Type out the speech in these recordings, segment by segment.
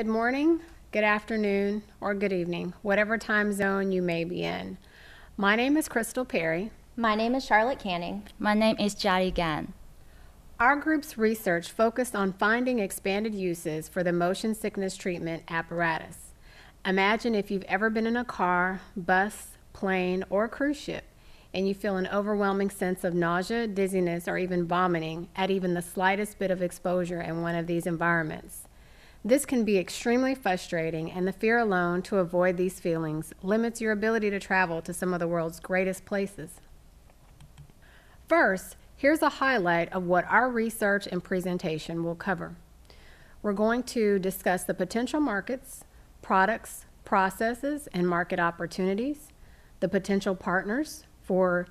Good morning, good afternoon, or good evening, whatever time zone you may be in. My name is Crystal Perry. My name is Charlotte Canning. My name is Jari Gan. Our group's research focused on finding expanded uses for the motion sickness treatment apparatus. Imagine if you've ever been in a car, bus, plane, or cruise ship, and you feel an overwhelming sense of nausea, dizziness, or even vomiting at even the slightest bit of exposure in one of these environments. This can be extremely frustrating, and the fear alone to avoid these feelings limits your ability to travel to some of the world's greatest places. First, here's a highlight of what our research and presentation will cover. We're going to discuss the potential markets, products, processes, and market opportunities, the potential partners for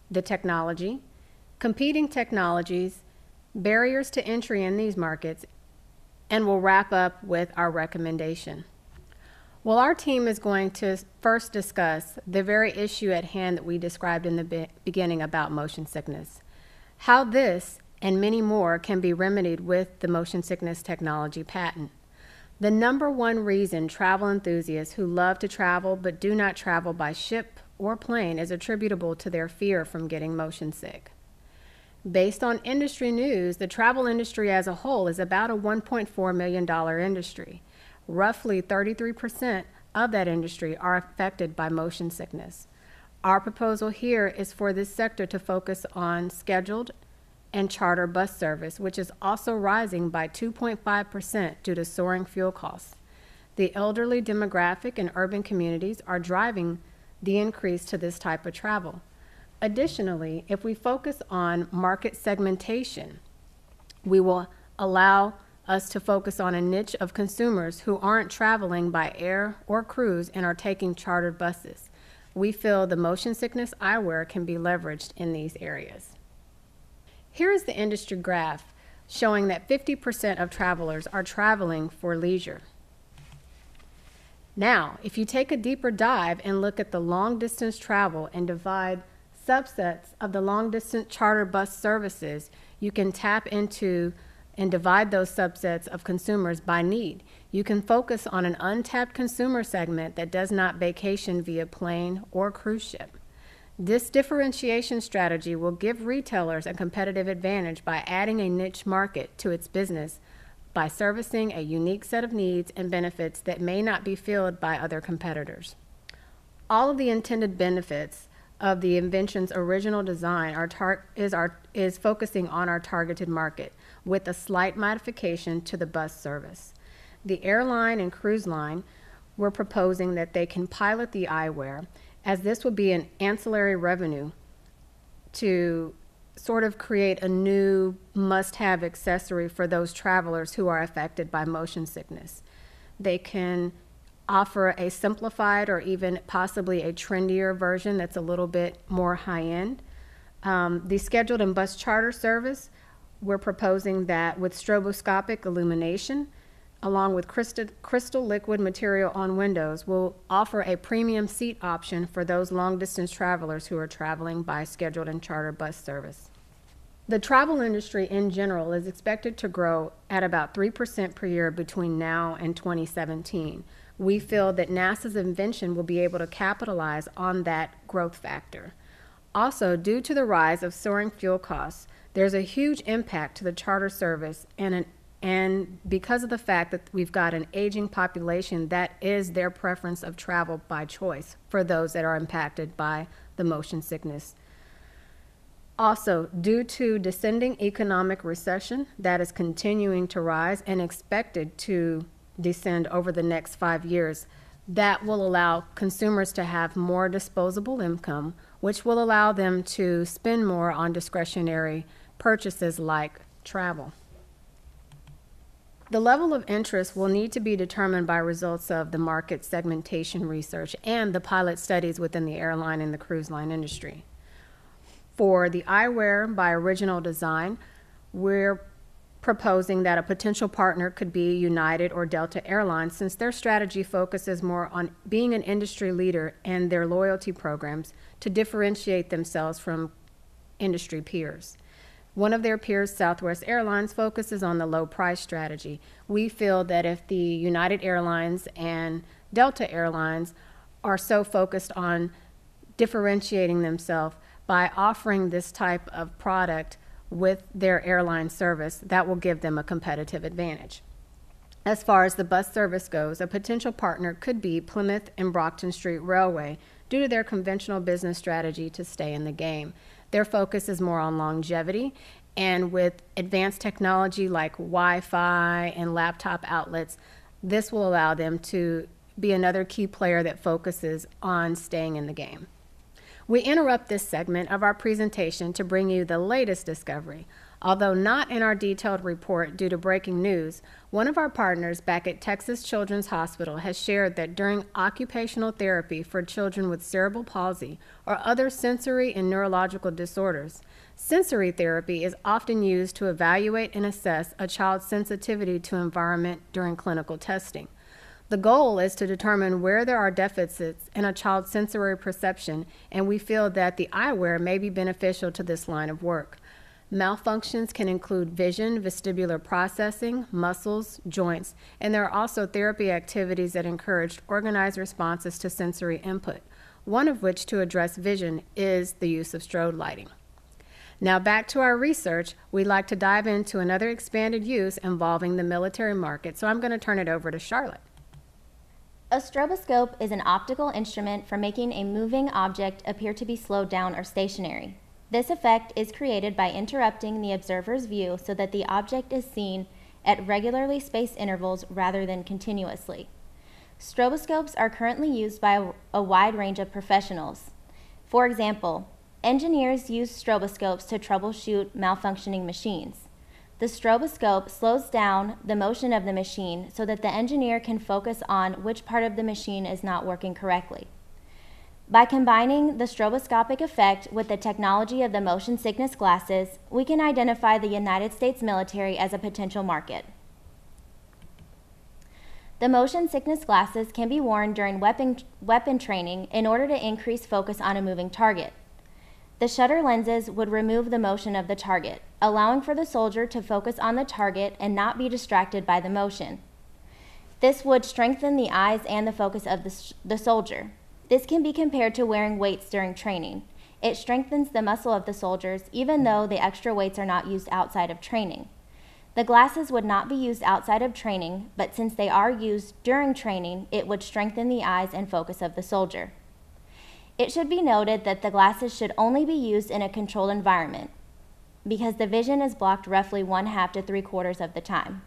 the technology, competing technologies, barriers to entry in these markets, and we'll wrap up with our recommendation. Well, our team is going to first discuss the very issue at hand that we described in the beginning about motion sickness, how this and many more can be remedied with the motion sickness technology patent. The number one reason travel enthusiasts who love to travel but do not travel by ship or plane is attributable to their fear from getting motion sick. Based on industry news, the travel industry as a whole is about a $1.4 million industry. Roughly 33% of that industry are affected by motion sickness. Our proposal here is for this sector to focus on scheduled and charter bus service, which is also rising by 2.5% due to soaring fuel costs. The elderly demographic in urban communities are driving the increase to this type of travel. Additionally, if we focus on market segmentation, we will allow us to focus on a niche of consumers who aren't traveling by air or cruise and are taking chartered buses. We feel the motion sickness eyewear can be leveraged in these areas. Here is the industry graph showing that 50% of travelers are traveling for leisure. Now, if you take a deeper dive and look at the long-distance travel and divide subsets of the long-distance charter bus services, you can tap into and divide those subsets of consumers by need. You can focus on an untapped consumer segment that does not vacation via plane or cruise ship. This differentiation strategy will give retailers a competitive advantage by adding a niche market to its business by servicing a unique set of needs and benefits that may not be filled by other competitors. All of the intended benefits of the invention's original design is focusing on our targeted market with a slight modification to the bus service. The airline and cruise line, we're proposing that they can pilot the eyewear, as this will be an ancillary revenue to sort of create a new must-have accessory for those travelers who are affected by motion sickness. They can offer a simplified or even possibly a trendier version that's a little bit more high-end. The scheduled and bus charter service, we're proposing that with stroboscopic illumination, along with crystal liquid material on windows, will offer a premium seat option for those long-distance travelers who are traveling by scheduled and charter bus service. The travel industry in general is expected to grow at about 3% per year between now and 2017. We feel that NASA's invention will be able to capitalize on that growth factor. Also, due to the rise of soaring fuel costs, there's a huge impact to the charter service, and because of the fact that we've got an aging population, that is their preference of travel by choice for those that are impacted by the motion sickness. Also, due to descending economic recession that is continuing to rise and expected to descend over the next 5 years, that will allow consumers to have more disposable income, which will allow them to spend more on discretionary purchases like travel. The level of interest will need to be determined by results of the market segmentation research and the pilot studies within the airline and the cruise line industry. For the eyewear by original design, we're proposing that a potential partner could be United or Delta Airlines, since their strategy focuses more on being an industry leader and their loyalty programs to differentiate themselves from industry peers. One of their peers, Southwest Airlines, focuses on the low price strategy. We feel that if the United Airlines and Delta Airlines are so focused on differentiating themselves by offering this type of product with their airline service, that will give them a competitive advantage. As far as the bus service goes, a potential partner could be Plymouth and Brockton Street Railway due to their conventional business strategy to stay in the game. Their focus is more on longevity, and with advanced technology like Wi-Fi and laptop outlets, this will allow them to be another key player that focuses on staying in the game. We interrupt this segment of our presentation to bring you the latest discovery. Although not in our detailed report due to breaking news, one of our partners back at Texas Children's Hospital has shared that during occupational therapy for children with cerebral palsy or other sensory and neurological disorders, sensory therapy is often used to evaluate and assess a child's sensitivity to environment during clinical testing. The goal is to determine where there are deficits in a child's sensory perception, and we feel that the eyewear may be beneficial to this line of work. Malfunctions can include vision, vestibular processing, muscles, joints, and there are also therapy activities that encourage organized responses to sensory input, one of which to address vision is the use of strobe lighting. Now back to our research, we'd like to dive into another expanded use involving the military market, so I'm going to turn it over to Charlotte. A stroboscope is an optical instrument for making a moving object appear to be slowed down or stationary. This effect is created by interrupting the observer's view so that the object is seen at regularly spaced intervals rather than continuously. Stroboscopes are currently used by a wide range of professionals. For example, engineers use stroboscopes to troubleshoot malfunctioning machines. The stroboscope slows down the motion of the machine so that the engineer can focus on which part of the machine is not working correctly. By combining the stroboscopic effect with the technology of the motion sickness glasses, we can identify the United States military as a potential market. The motion sickness glasses can be worn during weapon training in order to increase focus on a moving target. The shutter lenses would remove the motion of the target, allowing for the soldier to focus on the target and not be distracted by the motion. This would strengthen the eyes and the focus of the soldier. This can be compared to wearing weights during training. It strengthens the muscle of the soldiers even though the extra weights are not used outside of training. The glasses would not be used outside of training, but since they are used during training, it would strengthen the eyes and focus of the soldier. It should be noted that the glasses should only be used in a controlled environment because the vision is blocked roughly 1/2 to 3/4 of the time.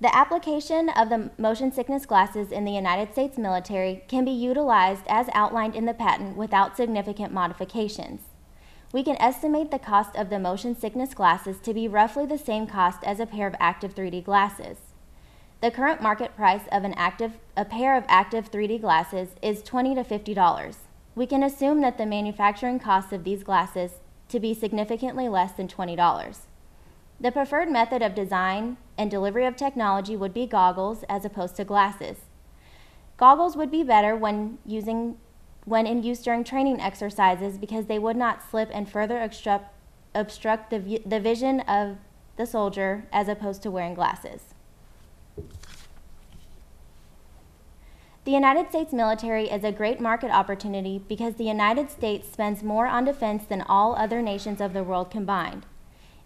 The application of the motion sickness glasses in the United States military can be utilized as outlined in the patent without significant modifications. We can estimate the cost of the motion sickness glasses to be roughly the same cost as a pair of active 3D glasses. The current market price of a pair of active 3D glasses is $20 to $50. We can assume that the manufacturing cost of these glasses to be significantly less than $20. The preferred method of design and delivery of technology would be goggles as opposed to glasses. Goggles would be better when in use during training exercises because they would not slip and further obstruct the vision of the soldier as opposed to wearing glasses. The United States military is a great market opportunity because the United States spends more on defense than all other nations of the world combined.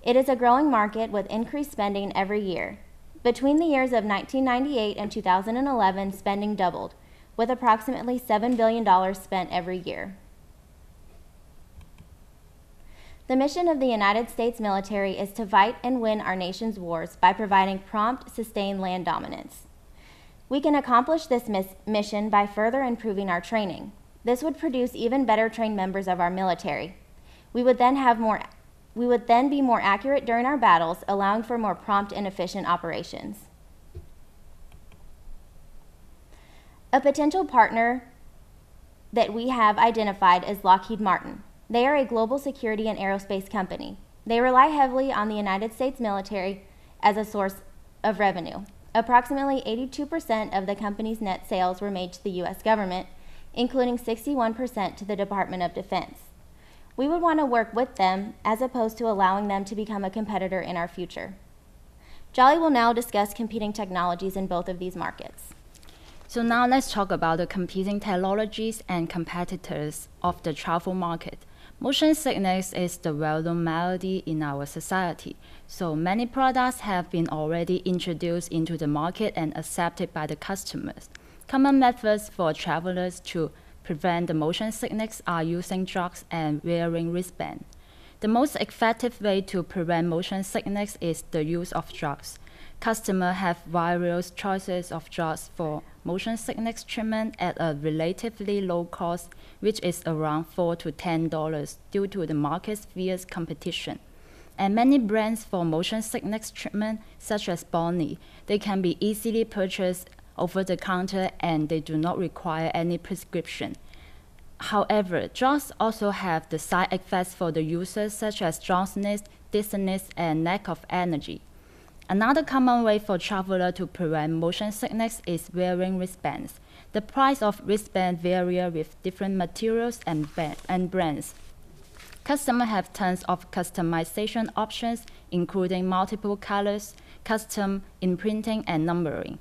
It is a growing market with increased spending every year. Between the years of 1998 and 2011, spending doubled, with approximately $7 billion spent every year. The mission of the United States military is to fight and win our nation's wars by providing prompt, sustained land dominance. We can accomplish this mission by further improving our training. This would produce even better trained members of our military. We would then be more accurate during our battles, allowing for more prompt and efficient operations. A potential partner that we have identified is Lockheed Martin. They are a global security and aerospace company. They rely heavily on the United States military as a source of revenue. Approximately 82% of the company's net sales were made to the U.S. government, including 61% to the Department of Defense. We would want to work with them as opposed to allowing them to become a competitor in our future. Jolly will now discuss competing technologies in both of these markets. So now let's talk about the competing technologies and competitors of the travel market. Motion sickness is the well-known malady in our society, so many products have been already introduced into the market and accepted by the customers. Common methods for travelers to prevent the motion sickness are using drugs and wearing wristbands. The most effective way to prevent motion sickness is the use of drugs. Customers have various choices of drugs for motion sickness treatment at a relatively low cost, which is around $4 to $10 due to the market's fierce competition. And many brands for motion sickness treatment, such as Bonnie, they can be easily purchased over the counter and they do not require any prescription. However, drugs also have the side effects for the users, such as drowsiness, dizziness, and lack of energy. Another common way for travelers to prevent motion sickness is wearing wristbands. The price of wristbands varies with different materials and brands. Customers have tons of customization options, including multiple colors, custom imprinting, and numbering.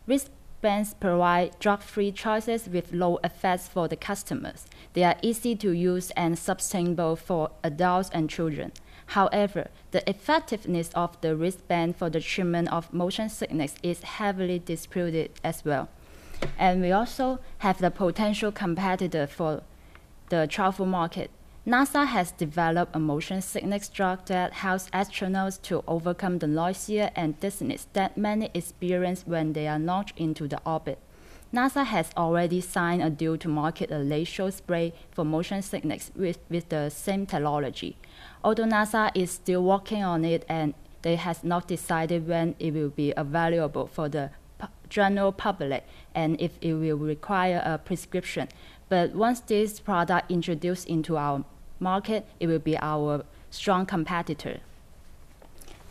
Wristbands provide drug-free choices with low effects for the customers. They are easy to use and sustainable for adults and children. However, the effectiveness of the wristband for the treatment of motion sickness is heavily disputed as well. And we also have the potential competitor for the travel market. NASA has developed a motion sickness drug that helps astronauts to overcome the nausea and dizziness that many experience when they are launched into the orbit. NASA has already signed a deal to market a nasal spray for motion sickness with the same technology. Although NASA is still working on it and they has not decided when it will be available for the general public and if it will require a prescription. But once this product introduced into our market, it will be our strong competitor.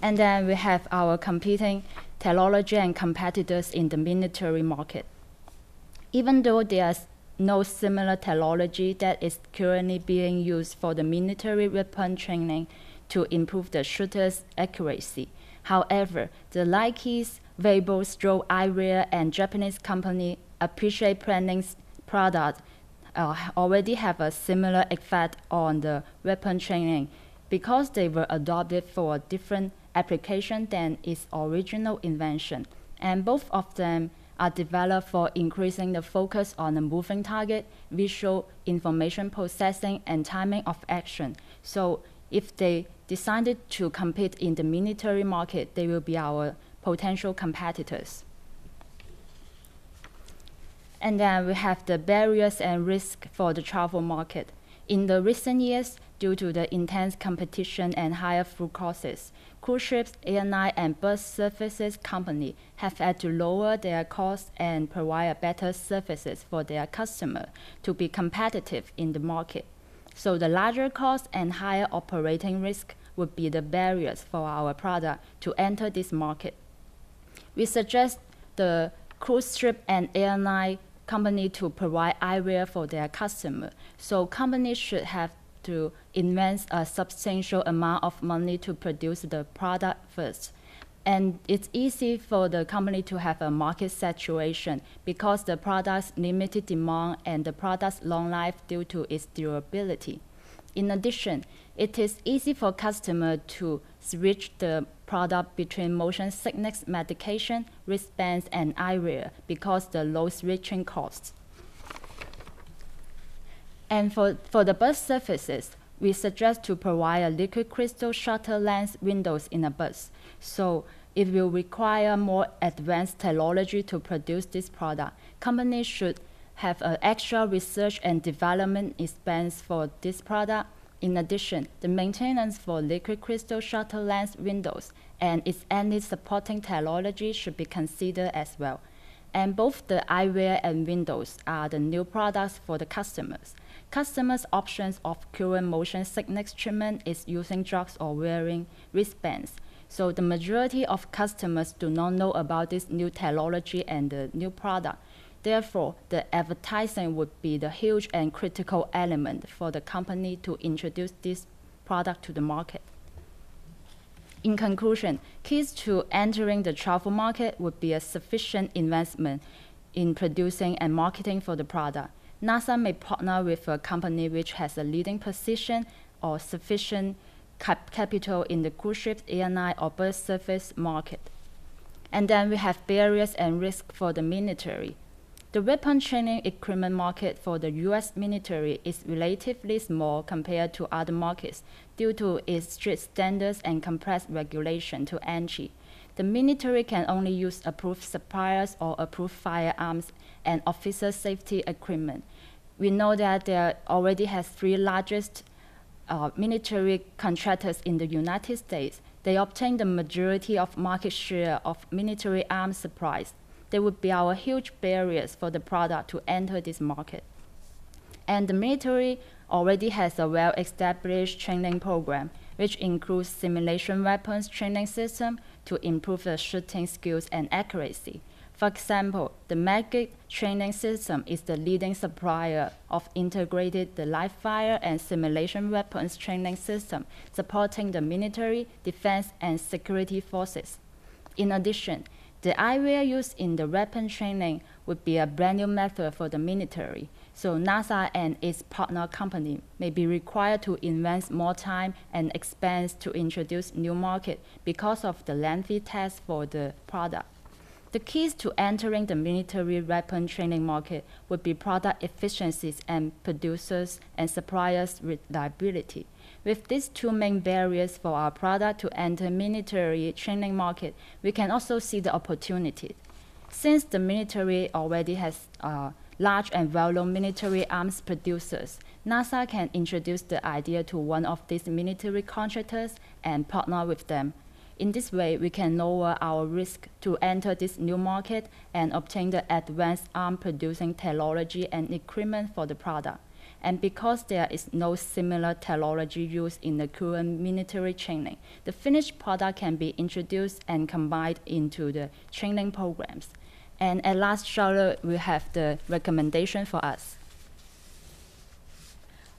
And then we have our competing technology and competitors in the military market. Even though there's no similar technology that is currently being used for the military weapon training to improve the shooter's accuracy. However, the Nikes, Weibo, Strobe Eyewear, and Japanese company Appreciate Planning's product already have a similar effect on the weapon training because they were adopted for a different application than its original invention. And both of them are developed for increasing the focus on the moving target, visual information processing, and timing of action. So if they decided to compete in the military market, they will be our potential competitors. And then we have the barriers and risks for the travel market. In the recent years, due to the intense competition and higher fuel costs, cruise ships, airline, and bus services companies have had to lower their costs and provide better services for their customers to be competitive in the market. So the larger cost and higher operating risk would be the barriers for our product to enter this market. We suggest the cruise ship and airline company to provide eyewear for their customers. So companies should have to invest a substantial amount of money to produce the product first. And it's easy for the company to have a market saturation because the product's limited demand and the product's long life due to its durability. In addition, it is easy for customers to switch the product between motion sickness medication, wristbands, and eyewear because the low switching costs. And for the bus services, we suggest to provide a liquid crystal shutter lens windows in a bus. So it will require more advanced technology to produce this product. Companies should have an extra research and development expense for this product. In addition, the maintenance for liquid crystal shutter lens windows and its any supporting technology should be considered as well. And both the eyewear and windows are the new products for the customers. Customers' options of current motion sickness treatment is using drugs or wearing wristbands. So the majority of customers do not know about this new technology and the new product. Therefore, the advertising would be the huge and critical element for the company to introduce this product to the market. In conclusion, keys to entering the travel market would be a sufficient investment in producing and marketing for the product. NASA may partner with a company which has a leading position or sufficient capital in the cruise ship, airline, or bus service market. And then we have barriers and risks for the military. The weapon training equipment market for the U.S. military is relatively small compared to other markets due to its strict standards and compressed regulation to entry. The military can only use approved suppliers or approved firearms and officer safety equipment. We know that there already has 3 largest military contractors in the United States. They obtain the majority of market share of military arms supplies. There would be our huge barriers for the product to enter this market. And the military already has a well-established training program, which includes simulation weapons training system to improve the shooting skills and accuracy. For example, the Magic training system is the leading supplier of integrated the live fire and simulation weapons training system, supporting the military, defense, and security forces. In addition, the eyewear used in the weapon training would be a brand new method for the military, so NASA and its partner company may be required to invest more time and expense to introduce new market because of the lengthy test for the product. The keys to entering the military weapon training market would be product efficiencies and producers and suppliers' reliability. With these 2 main barriers for our product to enter military training market, we can also see the opportunity. Since the military already has large and well-known military arms producers, NASA can introduce the idea to one of these military contractors and partner with them. In this way, we can lower our risk to enter this new market and obtain the advanced arm producing technology and equipment for the product. And because there is no similar technology used in the current military training, the finished product can be introduced and combined into the training programs. And at last, Charlotte will have the recommendation for us.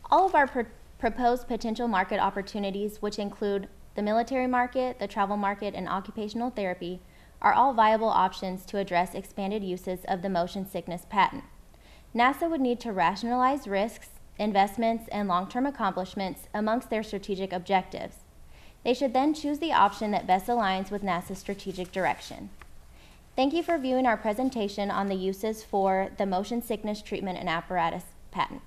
All of our proposed potential market opportunities, which include the military market, the travel market, and occupational therapy, are all viable options to address expanded uses of the motion sickness patent. NASA would need to rationalize risks, investments, and long-term accomplishments amongst their strategic objectives. They should then choose the option that best aligns with NASA's strategic direction. Thank you for viewing our presentation on the uses for the motion sickness treatment and apparatus patent.